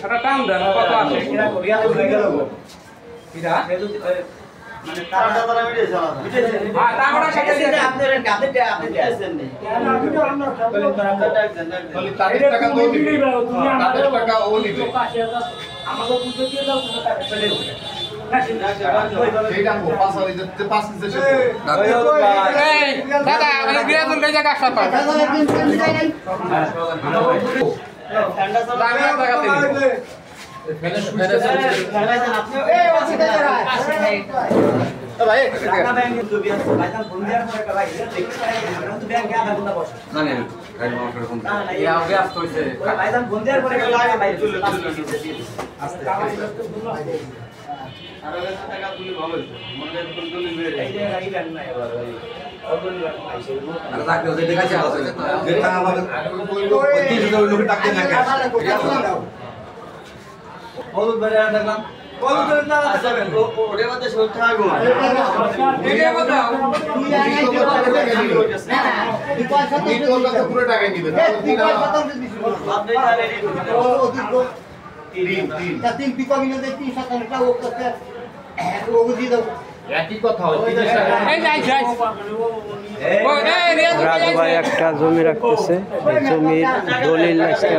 এটা টান দেন কত আছে এরা কোরিয়া হয়ে গেল এটা মানে টাকাটা তারা মিটেছে হ্যাঁ টাকাটা কেটে দিয়ে আপনি দিয়েছেন নি তাহলে তাদের টাকা তো নিবে তাদের টাকা ও নিবে আমাকে বুঝে দিয়ে দাও তুমি টাকা ফেলে দাও সেইটা আমো পাঁচ আর দিতে পাঁচ দিতে এই দাদা মানে দিয়ে তুই এই জায়গা আসা পায় ঠান্ডা চালা আমি টাকা দিই আপনি এই আছে ভাই টাকা ব্যাংকে দুবি আছে ভাইজান ফোন দেওয়ার পরে ভাই দেখতে পাই আমরা তো ব্যাংকে আধা ঘন্টা বসে না না গাড়ি মাউন্টের ফোন না না এই আগে আসতে হইছে ভাইজান ফোন দেওয়ার পরে লাগে ভাই আস্তে আর টাকা তুলি ভালো হইছে মনে কোন তুলি এই যে গাড়ি ব্যাংক নাই এবার ভাই অগুন ব্যাংক নাই সেগুলো আর তাকে ওদের দেখাচ্ছে যেটা আমাদের ওই 30 লোক টাকা দেন না বহুত বড় দেখলাম বহুত বড় না ওরে মধ্যে সব থাকো এদিকে বাতাও পুরো টাকাই নিবে আপনি জানেন একই কথা এই যাই যাই ওই এই রিয়াজ রাজু ভাই একটা জমি রাখতেছে এই জমির দলিল লিখতে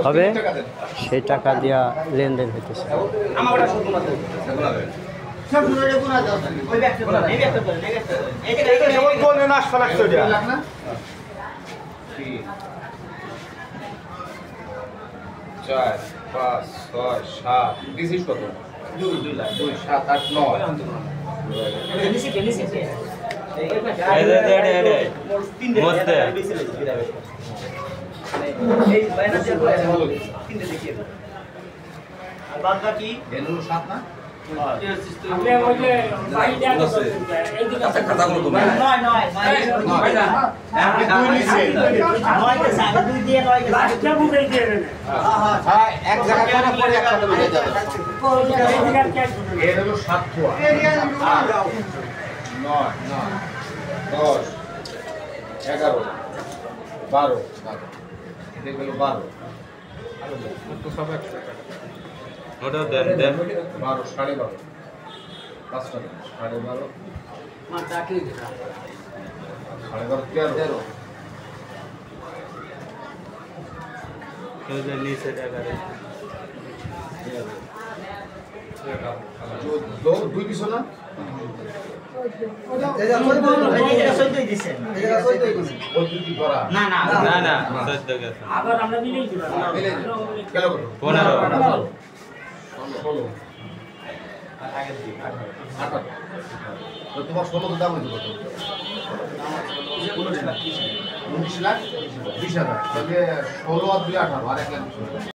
হবে সেই টাকা দিয়া লেনদেন হইতেছে আমার ওটা শুধু মাত্র সব শুনে কোনা দাও ওই ব্যাগটা বলা এই ব্যাগটা বলা এই ব্যাগটা এই যে ওই কোনে নাশ ফলাকছো দিয়া লাখ না 4 5 6 7 দিছিস কত 2 লাখ 2 7 8 9 নিচে নিচে এই মধ্যে। এই বাইনা দিয়ে পড়ে তিনটে দেখিয়ে আর বাদ বাকি এলো 7 না আপনি ওই যে বাইরে আছে এইদিকে আচ্ছা কথাগুলো তো নয় ভাইজান আপনি দুই নিছেন নয় কে সাড়ে দুই দিয়ে নয় কে লাস্টটা বুঝাই দিয়ে দেন হ্যাঁ এক জায়গা করে পরে একটা মিলে যাবে এইদিকে ক্যাশ বুঝাই এর হলো 7 ঠোয়া 9 10 11 12 এটা হলো 12 তো সব একশো টাকা ওটা দেন দেন 12 12.5 5 টাকা 12.5 মা চাকরি দিরা 12.5 13 নিচে টাকা দুই পিছু না এটা সত্যি দিছেন ওই দুটি করা না না না না 14 গেছে আবার আমরা মিলেই দিলাম গেল কত 15 16 আগে দিই 18 তো তোমার 16 দাম হইছে কত 19 লাখ 20 হাজার তাহলে 16 আর 2 18 আর 1 লাখ